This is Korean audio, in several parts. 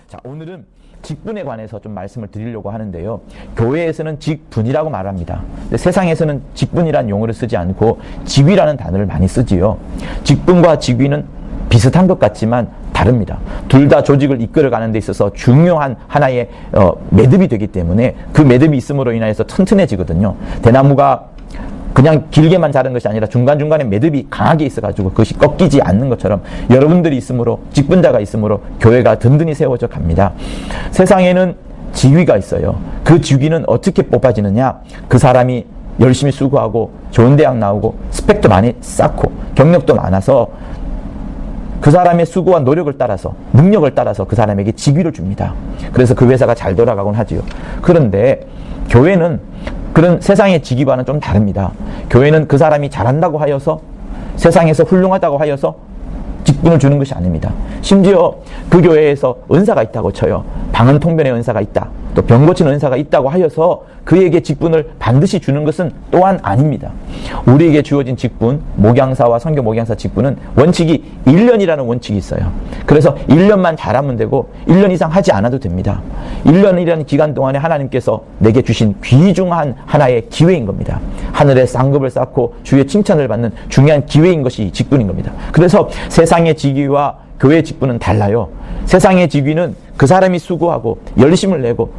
자, 오늘은 직분에 관해서 좀 말씀을 드리려고 하는데요. 교회에서는 직분이라고 말합니다. 근데 세상에서는 직분이라는 용어를 쓰지 않고 직위라는 단어를 많이 쓰지요. 직분과 직위는 비슷한 것 같지만 다릅니다. 둘 다 조직을 이끌어가는 데 있어서 중요한 하나의 매듭이 되기 때문에 그 매듭이 있음으로 인하여서 튼튼해지거든요. 대나무가 그냥 길게만 자른 것이 아니라 중간중간에 매듭이 강하게 있어가지고 그것이 꺾이지 않는 것처럼 여러분들이 있으므로, 직분자가 있으므로 교회가 든든히 세워져 갑니다. 세상에는 직위가 있어요. 그 직위는 어떻게 뽑아지느냐? 그 사람이 열심히 수고하고 좋은 대학 나오고 스펙도 많이 쌓고 경력도 많아서 그 사람의 수고와 노력을 따라서, 능력을 따라서 그 사람에게 직위를 줍니다. 그래서 그 회사가 잘 돌아가곤 하지요. 그런데 교회는 그런 세상의 직위와는 좀 다릅니다. 교회는 그 사람이 잘한다고 하여서, 세상에서 훌륭하다고 하여서 직분을 주는 것이 아닙니다. 심지어 그 교회에서 은사가 있다고 쳐요. 방언통변의 은사가 있다, 또 병 고치는 은사가 있다고 하여서 그에게 직분을 반드시 주는 것은 또한 아닙니다. 우리에게 주어진 직분, 목양사와 선교 목양사 직분은 원칙이 1년이라는 원칙이 있어요. 그래서 1년만 잘하면 되고 1년 이상 하지 않아도 됩니다. 1년이라는 기간 동안에 하나님께서 내게 주신 귀중한 하나의 기회인 겁니다. 하늘에 쌍급을 쌓고 주의 칭찬을 받는 중요한 기회인 것이 직분인 겁니다. 그래서 세상의 직위와 교회의 직분은 달라요. 세상의 직위는 그 사람이 수고하고 열심을 내고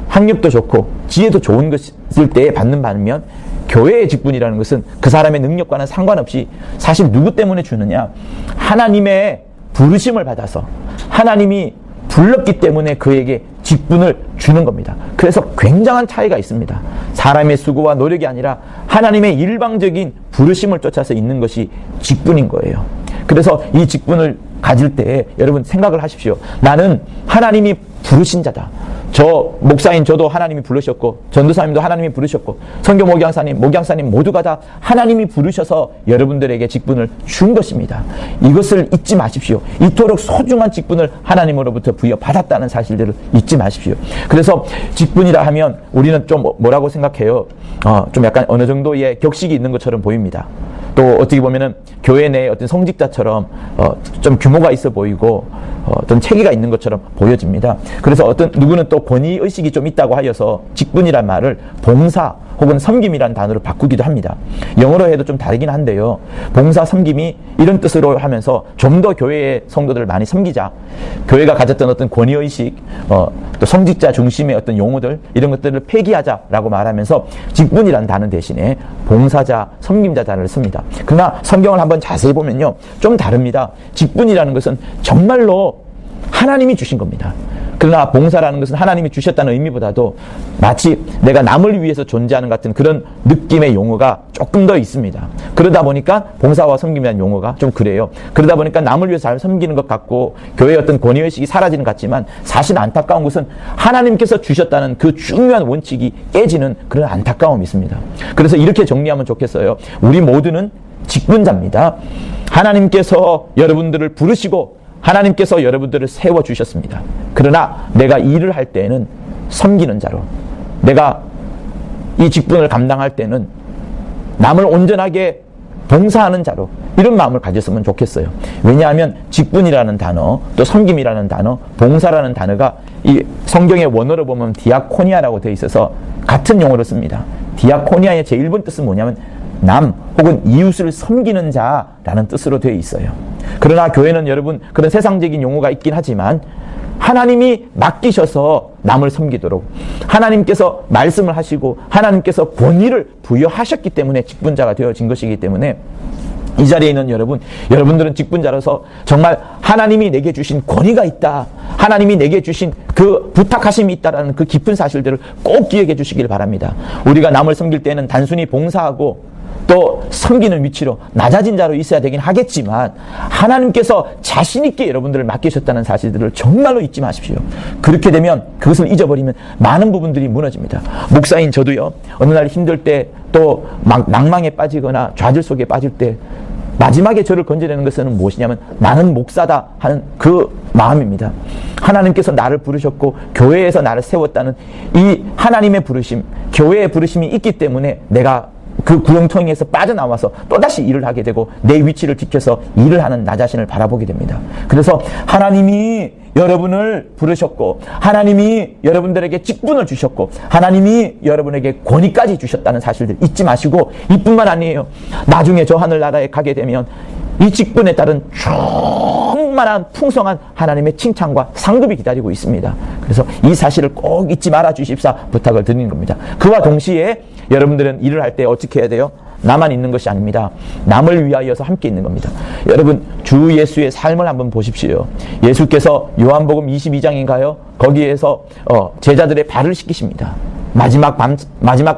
학력도 좋고 지혜도 좋은 것일 때에 받는 반면, 교회의 직분이라는 것은 그 사람의 능력과는 상관없이 사실 누구 때문에 주느냐? 하나님의 부르심을 받아서 하나님이 불렀기 때문에 그에게 직분을 주는 겁니다. 그래서 굉장한 차이가 있습니다. 사람의 수고와 노력이 아니라 하나님의 일방적인 부르심을 쫓아서 있는 것이 직분인 거예요. 그래서 이 직분을 가질 때에 여러분 생각을 하십시오. 나는 하나님이 부르신 자다. 저 목사인 저도 하나님이 부르셨고, 전도사님도 하나님이 부르셨고, 선교 목양사님 모두가 다 하나님이 부르셔서 여러분들에게 직분을 준 것입니다. 이것을 잊지 마십시오. 이토록 소중한 직분을 하나님으로부터 부여받았다는 사실들을 잊지 마십시오. 그래서 직분이라 하면 우리는 좀 뭐라고 생각해요? 좀 약간 어느 정도의 격식이 있는 것처럼 보입니다. 또 어떻게 보면은 교회 내에 어떤 성직자처럼 좀 규모가 있어 보이고 어떤 체계가 있는 것처럼 보여집니다. 그래서 누구는 또 권위의식이 좀 있다고 하여서 직분이란 말을 봉사 혹은 섬김이라는 단어로 바꾸기도 합니다. 영어로 해도 좀 다르긴 한데요. 봉사, 섬김이 이런 뜻으로 하면서 좀 더 교회의 성도들을 많이 섬기자, 교회가 가졌던 어떤 권위의식, 또 성직자 중심의 어떤 용어들, 이런 것들을 폐기하자라고 말하면서 직분이라는 단어 대신에 봉사자, 섬김자 단어를 씁니다. 그러나 성경을 한번 자세히 보면요, 좀 다릅니다. 직분이라는 것은 정말로 하나님이 주신 겁니다. 그러나 봉사라는 것은 하나님이 주셨다는 의미보다도 마치 내가 남을 위해서 존재하는 같은 그런 느낌의 용어가 조금 더 있습니다. 그러다 보니까 봉사와 섬김이라는 용어가 좀 그래요. 그러다 보니까 남을 위해서 잘 섬기는 것 같고 교회의 어떤 권위의식이 사라지는 것 같지만, 사실 안타까운 것은 하나님께서 주셨다는 그 중요한 원칙이 깨지는 그런 안타까움이 있습니다. 그래서 이렇게 정리하면 좋겠어요. 우리 모두는 직분자입니다. 하나님께서 여러분들을 부르시고 하나님께서 여러분들을 세워주셨습니다. 그러나 내가 일을 할 때는 섬기는 자로, 내가 이 직분을 감당할 때는 남을 온전하게 봉사하는 자로, 이런 마음을 가졌으면 좋겠어요. 왜냐하면 직분이라는 단어, 또 섬김이라는 단어, 봉사라는 단어가 이 성경의 원어로 보면 디아코니아라고 되어 있어서 같은 용어를 씁니다. 디아코니아의 제1번 뜻은 뭐냐면 남 혹은 이웃을 섬기는 자라는 뜻으로 되어 있어요. 그러나 교회는 여러분 그런 세상적인 용어가 있긴 하지만 하나님이 맡기셔서 남을 섬기도록 하나님께서 말씀을 하시고 하나님께서 권위를 부여하셨기 때문에 직분자가 되어진 것이기 때문에 이 자리에 있는 여러분들은 직분자로서 정말 하나님이 내게 주신 권위가 있다, 하나님이 내게 주신 그 부탁하심이 있다라는 그 깊은 사실들을 꼭 기억해 주시길 바랍니다. 우리가 남을 섬길 때는 단순히 봉사하고 또 섬기는 위치로 낮아진 자로 있어야 되긴 하겠지만, 하나님께서 자신 있게 여러분들을 맡기셨다는 사실들을 정말로 잊지 마십시오. 그렇게 되면, 그것을 잊어버리면 많은 부분들이 무너집니다. 목사인 저도요, 어느 날 힘들 때, 또 막 낭망에 빠지거나 좌절 속에 빠질 때 마지막에 저를 건져내는 것은 무엇이냐면 나는 목사다 하는 그 마음입니다. 하나님께서 나를 부르셨고 교회에서 나를 세웠다는 이 하나님의 부르심, 교회의 부르심이 있기 때문에 내가 그 구렁텅이에서 빠져나와서 또다시 일을 하게 되고 내 위치를 지켜서 일을 하는 나 자신을 바라보게 됩니다. 그래서 하나님이 여러분을 부르셨고 하나님이 여러분들에게 직분을 주셨고 하나님이 여러분에게 권위까지 주셨다는 사실들 잊지 마시고, 이뿐만 아니에요. 나중에 저 하늘나라에 가게 되면 이 직분에 따른 충만한 풍성한 하나님의 칭찬과 상급이 기다리고 있습니다. 그래서 이 사실을 꼭 잊지 말아 주십사 부탁을 드리는 겁니다. 그와 동시에 여러분들은 일을 할 때 어떻게 해야 돼요? 나만 있는 것이 아닙니다. 남을 위하여서 함께 있는 겁니다. 여러분, 주 예수의 삶을 한번 보십시오. 예수께서 요한복음 22장인가요? 거기에서 제자들의 발을 씻기십니다. 마지막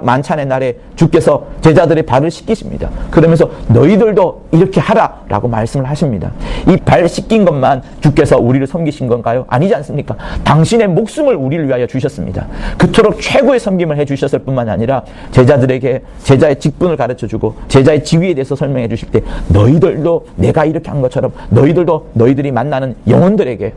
만찬의 날에 주께서 제자들의 발을 씻기십니다. 그러면서 너희들도 이렇게 하라 라고 말씀을 하십니다. 이 발 씻긴 것만 주께서 우리를 섬기신 건가요? 아니지 않습니까? 당신의 목숨을 우리를 위하여 주셨습니다. 그토록 최고의 섬김을 해주셨을 뿐만 아니라 제자들에게 제자의 직분을 가르쳐주고 제자의 지위에 대해서 설명해 주실 때 너희들도 내가 이렇게 한 것처럼 너희들도 너희들이 만나는 영혼들에게,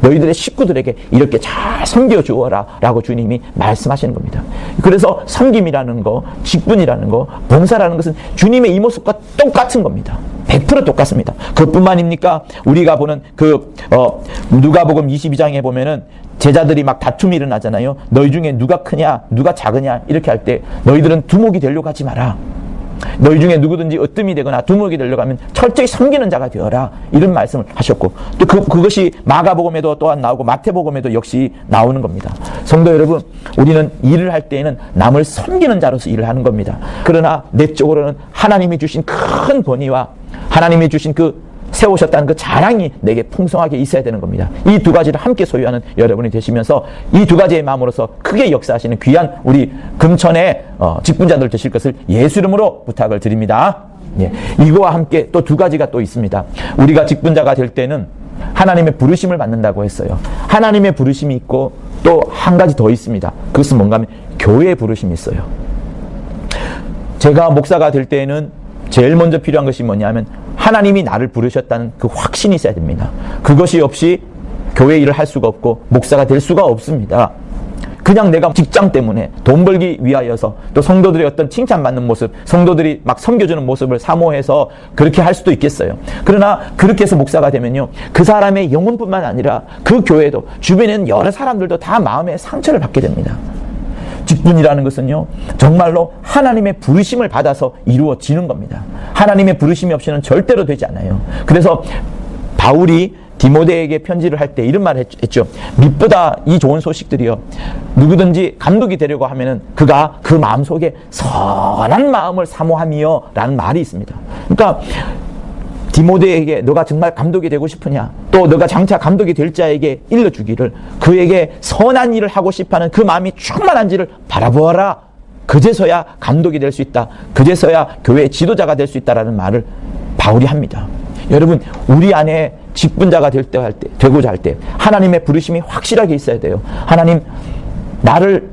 너희들의 식구들에게 이렇게 잘 섬겨주어라 라고 주님이 말씀하시는 겁니다. 그래서 섬김이라는 거, 직분이라는 거, 봉사라는 것은 주님의 이 모습과 똑같은 겁니다. 100% 똑같습니다. 그것뿐만입니까? 우리가 보는 누가복음 22장에 보면은 제자들이 막 다툼이 일어나잖아요. 너희 중에 누가 크냐, 누가 작으냐 이렇게 할 때 너희들은 두목이 되려고 하지 마라. 너희 중에 누구든지 으뜸이 되거나 두목이 되려고 하면 철저히 섬기는 자가 되어라, 이런 말씀을 하셨고, 또 그것이 마가복음에도 또한 나오고 마태복음에도 역시 나오는 겁니다. 성도 여러분, 우리는 일을 할 때에는 남을 섬기는 자로서 일을 하는 겁니다. 그러나 내적으로는 하나님이 주신 큰 권위와 하나님이 주신 세우셨다는 그 자랑이 내게 풍성하게 있어야 되는 겁니다. 이 두 가지를 함께 소유하는 여러분이 되시면서 이 두 가지의 마음으로서 크게 역사하시는 귀한 우리 금천의 직분자들 되실 것을 예수 이름으로 부탁을 드립니다. 예, 이거와 함께 또 두 가지가 또 있습니다. 우리가 직분자가 될 때는 하나님의 부르심을 받는다고 했어요. 하나님의 부르심이 있고 또 한 가지 더 있습니다. 그것은 뭔가 하면 교회의 부르심이 있어요. 제가 목사가 될 때에는 제일 먼저 필요한 것이 뭐냐면 하나님이 나를 부르셨다는 그 확신이 있어야 됩니다. 그것이 없이 교회 일을 할 수가 없고 목사가 될 수가 없습니다. 그냥 내가 직장 때문에 돈 벌기 위하여서 또 성도들의 어떤 칭찬받는 모습, 성도들이 막 섬겨주는 모습을 사모해서 그렇게 할 수도 있겠어요. 그러나 그렇게 해서 목사가 되면요, 그 사람의 영혼뿐만 아니라 그 교회도 주변에 있는 여러 사람들도 다 마음의 상처를 받게 됩니다. 직분이라는 것은요, 정말로 하나님의 부르심을 받아서 이루어지는 겁니다. 하나님의 부르심이 없이는 절대로 되지 않아요. 그래서 바울이 디모데에게 편지를 할 때 이런 말을 했죠. 밑보다 이 좋은 소식들이요, 누구든지 감독이 되려고 하면은 그가 그 마음속에 선한 마음을 사모하며 라는 말이 있습니다. 그러니까 디모데에게 너가 정말 감독이 되고 싶으냐, 또 너가 장차 감독이 될 자에게 일러주기를, 그에게 선한 일을 하고 싶어하는 그 마음이 충만한지를 바라보아라. 그제서야 감독이 될 수 있다. 그제서야 교회의 지도자가 될 수 있다라는 말을 바울이 합니다. 여러분, 우리 안에 직분자가 되고자 할 때 하나님의 부르심이 확실하게 있어야 돼요. 하나님, 나를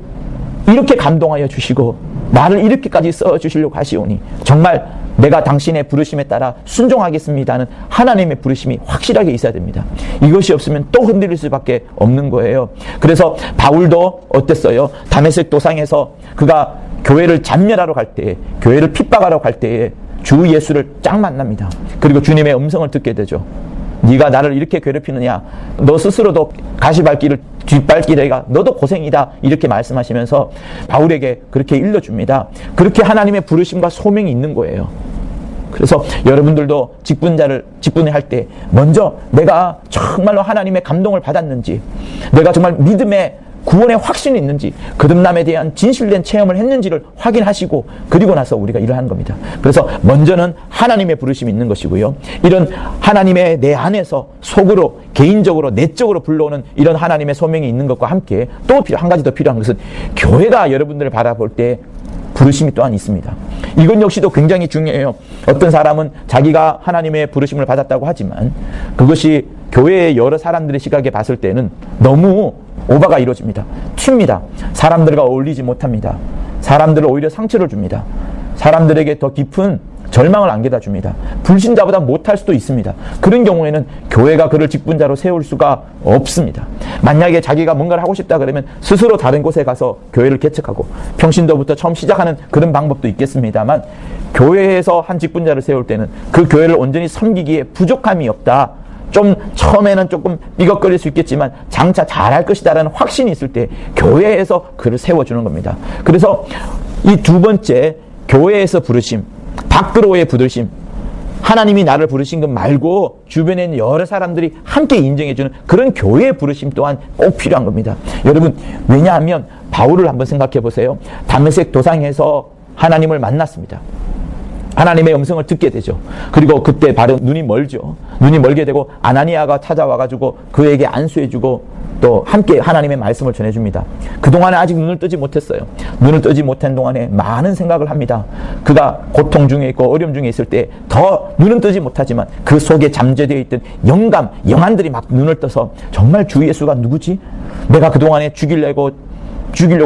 이렇게 감동하여 주시고 나를 이렇게까지 써주시려고 하시오니 정말 내가 당신의 부르심에 따라 순종하겠습니다 하는 하나님의 부르심이 확실하게 있어야 됩니다. 이것이 없으면 또 흔들릴 수밖에 없는 거예요. 그래서 바울도 어땠어요? 다메섹 도상에서 그가 교회를 잔멸하러 갈 때에, 교회를 핍박하러 갈 때에 주 예수를 쫙 만납니다. 그리고 주님의 음성을 듣게 되죠. 네가 나를 이렇게 괴롭히느냐, 너 스스로도 가시밭길을 뒷발길에가 너도 고생이다, 이렇게 말씀하시면서 바울에게 그렇게 일러줍니다. 그렇게 하나님의 부르심과 소명이 있는 거예요. 그래서 여러분들도 직분을 할 때 먼저 내가 정말로 하나님의 감동을 받았는지, 내가 정말 믿음의 구원의 확신이 있는지, 거듭남에 대한 진실된 체험을 했는지를 확인하시고 그리고 나서 우리가 일을 하는 겁니다. 그래서 먼저는 하나님의 부르심이 있는 것이고요, 이런 하나님의 내 안에서 속으로 개인적으로 내적으로 불러오는 이런 하나님의 소명이 있는 것과 함께 또 한 가지 더 필요한 것은 교회가 여러분들을 바라볼 때 부르심이 또한 있습니다. 이건 역시도 굉장히 중요해요. 어떤 사람은 자기가 하나님의 부르심을 받았다고 하지만 그것이 교회의 여러 사람들의 시각에 봤을 때는 너무 오바가 이루어집니다. 튑니다. 사람들과 어울리지 못합니다. 사람들을 오히려 상처를 줍니다. 사람들에게 더 깊은 절망을 안겨다 줍니다. 불신자보다 못할 수도 있습니다. 그런 경우에는 교회가 그를 직분자로 세울 수가 없습니다. 만약에 자기가 뭔가를 하고 싶다 그러면 스스로 다른 곳에 가서 교회를 개척하고 평신도부터 처음 시작하는 그런 방법도 있겠습니다만, 교회에서 한 직분자를 세울 때는 그 교회를 온전히 섬기기에 부족함이 없다, 좀 처음에는 조금 삐걱거릴 수 있겠지만 장차 잘할 것이다라는 확신이 있을 때 교회에서 그를 세워주는 겁니다. 그래서 이 두 번째, 교회에서 부르심, 밖으로의 부르심, 하나님이 나를 부르신 것 말고 주변에 있는 여러 사람들이 함께 인정해주는 그런 교회의 부르심 또한 꼭 필요한 겁니다. 여러분, 왜냐하면 바울을 한번 생각해 보세요. 다메섹 도상에서 하나님을 만났습니다. 하나님의 음성을 듣게 되죠. 그리고 그때 바로 눈이 멀죠. 눈이 멀게 되고 아나니아가 찾아와가지고 그에게 안수해주고 또 함께 하나님의 말씀을 전해줍니다. 그동안에 아직 눈을 뜨지 못했어요. 눈을 뜨지 못한 동안에 많은 생각을 합니다. 그가 고통 중에 있고 어려움 중에 있을 때 더 눈은 뜨지 못하지만 그 속에 잠재되어 있던 영감, 영안들이 막 눈을 떠서 정말 주 예수가 누구지? 내가 그동안에 죽이려고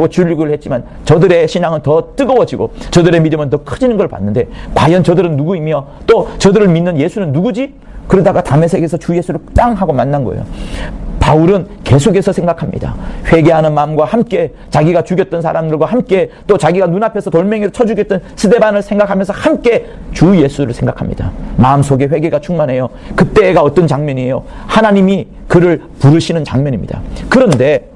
주력을 했지만 저들의 신앙은 더 뜨거워지고 저들의 믿음은 더 커지는 걸 봤는데 과연 저들은 누구이며 또 저들을 믿는 예수는 누구지? 그러다가 다메섹에서 주 예수를 땅 하고 만난 거예요. 바울은 계속해서 생각합니다. 회개하는 마음과 함께 자기가 죽였던 사람들과 함께 또 자기가 눈앞에서 돌멩이로 쳐 죽였던 스데반을 생각하면서 함께 주 예수를 생각합니다. 마음속에 회개가 충만해요. 그때가 어떤 장면이에요? 하나님이 그를 부르시는 장면입니다. 그런데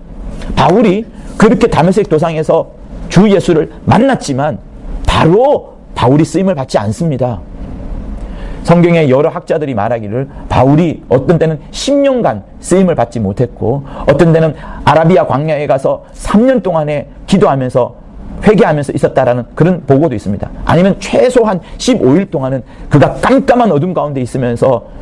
바울이 그렇게 다메섹 도상에서 주 예수를 만났지만 바로 바울이 쓰임을 받지 않습니다. 성경의 여러 학자들이 말하기를 바울이 어떤 때는 10년간 쓰임을 받지 못했고 어떤 때는 아라비아 광야에 가서 3년 동안에 기도하면서 회개하면서 있었다라는 그런 보고도 있습니다. 아니면 최소한 15일 동안은 그가 깜깜한 어둠 가운데 있으면서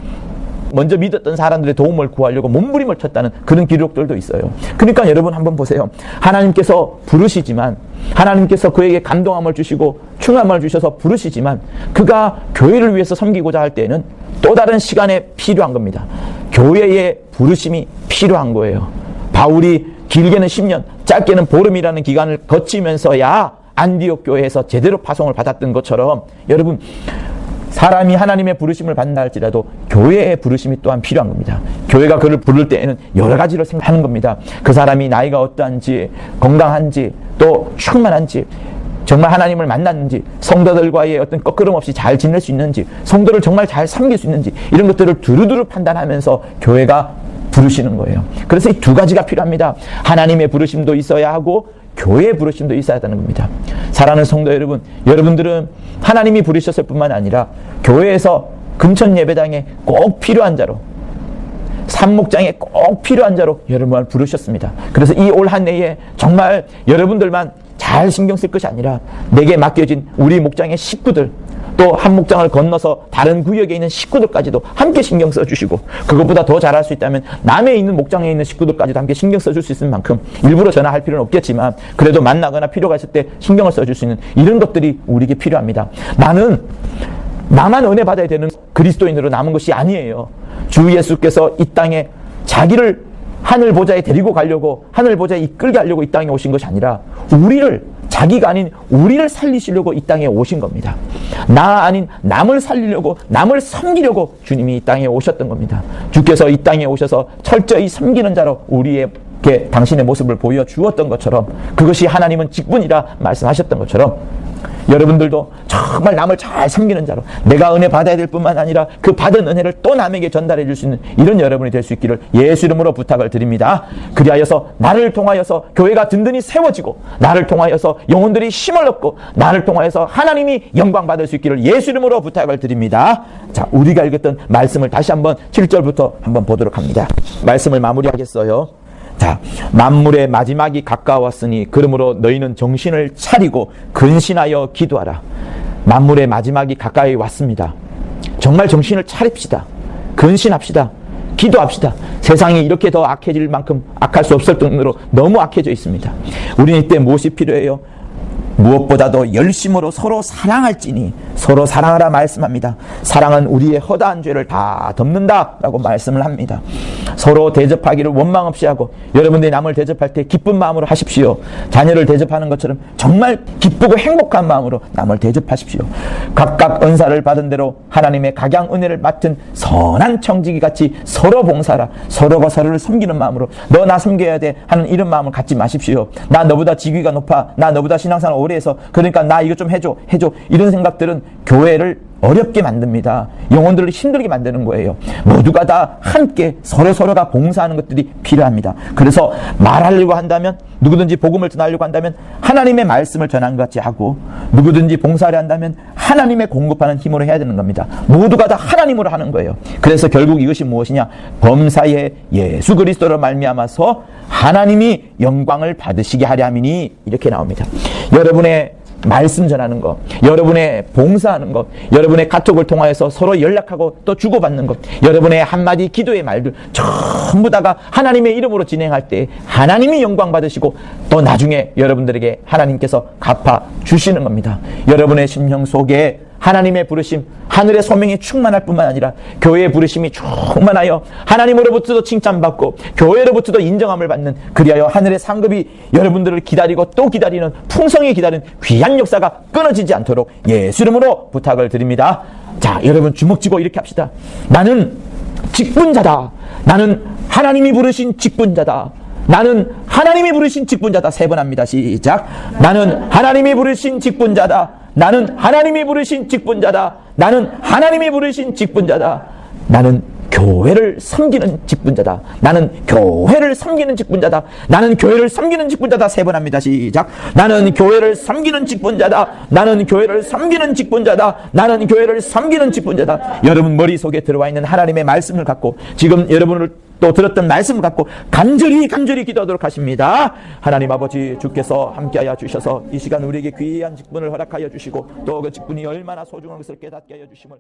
먼저 믿었던 사람들의 도움을 구하려고 몸부림을 쳤다는 그런 기록들도 있어요. 그러니까 여러분 한번 보세요. 하나님께서 부르시지만 하나님께서 그에게 감동함을 주시고 충만함을 주셔서 부르시지만 그가 교회를 위해서 섬기고자 할 때는 또 다른 시간에 필요한 겁니다. 교회의 부르심이 필요한 거예요. 바울이 길게는 10년, 짧게는 보름이라는 기간을 거치면서야 안디옥 교회에서 제대로 파송을 받았던 것처럼 여러분, 사람이 하나님의 부르심을 받는다 할지라도 교회의 부르심이 또한 필요한 겁니다. 교회가 그를 부를 때에는 여러 가지를 생각하는 겁니다. 그 사람이 나이가 어떠한지, 건강한지, 또 충만한지, 정말 하나님을 만났는지, 성도들과의 어떤 거끄름 없이 잘 지낼 수 있는지, 성도를 정말 잘 섬길 수 있는지, 이런 것들을 두루두루 판단하면서 교회가 부르시는 거예요. 그래서 이 두 가지가 필요합니다. 하나님의 부르심도 있어야 하고 교회의 부르심도 있어야 하는 겁니다. 사랑하는 성도 여러분, 여러분들은 하나님이 부르셨을 뿐만 아니라 교회에서 금천 예배당에 꼭 필요한 자로, 산목장에 꼭 필요한 자로 여러분을 부르셨습니다. 그래서 이 올 한 해에 정말 여러분들만 잘 신경 쓸 것이 아니라 내게 맡겨진 우리 목장의 식구들, 또 한 목장을 건너서 다른 구역에 있는 식구들까지도 함께 신경 써주시고, 그것보다 더 잘할 수 있다면 남에 있는 목장에 있는 식구들까지도 함께 신경 써줄 수 있을 만큼 일부러 전화할 필요는 없겠지만 그래도 만나거나 필요가 있을 때 신경을 써줄 수 있는 이런 것들이 우리에게 필요합니다. 나만 은혜 받아야 되는 그리스도인으로 남은 것이 아니에요. 주 예수께서 이 땅에 자기를 하늘 보좌에 데리고 가려고, 하늘 보좌에 이끌게 하려고 이 땅에 오신 것이 아니라 자기가 아닌 우리를 살리시려고 이 땅에 오신 겁니다. 나 아닌 남을 살리려고, 남을 섬기려고 주님이 이 땅에 오셨던 겁니다. 주께서 이 땅에 오셔서 철저히 섬기는 자로 우리에게 당신의 모습을 보여주었던 것처럼, 그것이 하나님은 직분이라 말씀하셨던 것처럼 여러분들도 정말 남을 잘 섬기는 자로, 내가 은혜 받아야 될 뿐만 아니라 그 받은 은혜를 또 남에게 전달해 줄 수 있는 이런 여러분이 될 수 있기를 예수 이름으로 부탁을 드립니다. 그리하여서 나를 통하여서 교회가 든든히 세워지고, 나를 통하여서 영혼들이 힘을 얻고, 나를 통하여서 하나님이 영광 받을 수 있기를 예수 이름으로 부탁을 드립니다. 자, 우리가 읽었던 말씀을 다시 한번 7절부터 한번 보도록 합니다. 말씀을 마무리하겠어요. 자, 만물의 마지막이 가까웠으니 그러므로 너희는 정신을 차리고 근신하여 기도하라. 만물의 마지막이 가까이 왔습니다. 정말 정신을 차립시다. 근신합시다. 기도합시다. 세상이 이렇게 더 악해질 만큼 악할 수 없을 정도로 너무 악해져 있습니다. 우리는 이때 무엇이 필요해요? 무엇보다도 열심으로 서로 사랑할지니, 서로 사랑하라 말씀합니다. 사랑은 우리의 허다한 죄를 다 덮는다 라고 말씀을 합니다. 서로 대접하기를 원망 없이 하고, 여러분들이 남을 대접할 때 기쁜 마음으로 하십시오. 자녀를 대접하는 것처럼 정말 기쁘고 행복한 마음으로 남을 대접하십시오. 각각 은사를 받은 대로 하나님의 각양 은혜를 맡은 선한 청지기 같이 서로 봉사하라. 서로가 서로를 섬기는 마음으로, 너 나 섬겨야 돼 하는 이런 마음을 갖지 마십시오. 나 너보다 직위가 높아, 나 너보다 신앙생활 오래 오래 해서 그러니까 나 이거 좀 해줘 이런 생각들은 교회를 어렵게 만듭니다. 영혼들을 힘들게 만드는 거예요. 모두가 다 함께 서로가 봉사하는 것들이 필요합니다. 그래서 말하려고 한다면, 누구든지 복음을 전하려고 한다면 하나님의 말씀을 전한 것 같이 하고, 누구든지 봉사를 한다면 하나님의 공급하는 힘으로 해야 되는 겁니다. 모두가 다 하나님으로 하는 거예요. 그래서 결국 이것이 무엇이냐? 범사에 예수 그리스도로 말미암아서 하나님이 영광을 받으시게 하려 함이니, 이렇게 나옵니다. 여러분의 말씀 전하는 것, 여러분의 봉사하는 것, 여러분의 카톡을 통하여서 서로 연락하고 또 주고받는 것, 여러분의 한마디 기도의 말들 전부 다가 하나님의 이름으로 진행할 때 하나님이 영광 받으시고 또 나중에 여러분들에게 하나님께서 갚아 주시는 겁니다. 여러분의 심령 속에 하나님의 부르심, 하늘의 소명이 충만할 뿐만 아니라 교회의 부르심이 충만하여 하나님으로부터도 칭찬받고 교회로부터도 인정함을 받는, 그리하여 하늘의 상급이 여러분들을 기다리고 또 기다리는, 풍성히 기다리는 귀한 역사가 끊어지지 않도록 예수 이름으로 부탁을 드립니다. 자, 여러분 주먹 쥐고 이렇게 합시다. 나는 직분자다. 나는 하나님이 부르신 직분자다. 나는 하나님이 부르신 직분자다. 3번 합니다. 시작. 나는 하나님이 부르신 직분자다. 나는 하나님이 부르신 직분자다. 나는 하나님이 부르신 직분자다. 나는 교회를 섬기는 직분자다. 나는 교회를 섬기는 직분자다. 나는 교회를 섬기는 직분자다. 3번 합니다. 시작. 나는 교회를 섬기는 직분자다. 나는 교회를 섬기는 직분자다. 나는 교회를 섬기는 직분자다. 여러분 머릿속에 들어와 있는 하나님의 말씀을 갖고, 지금 여러분을 또 들었던 말씀을 갖고 간절히 기도하도록 하십니다. 하나님 아버지, 주께서 함께하여 주셔서 이 시간 우리에게 귀한 직분을 허락하여 주시고 또 그 직분이 얼마나 소중한 것을 깨닫게 하여 주심을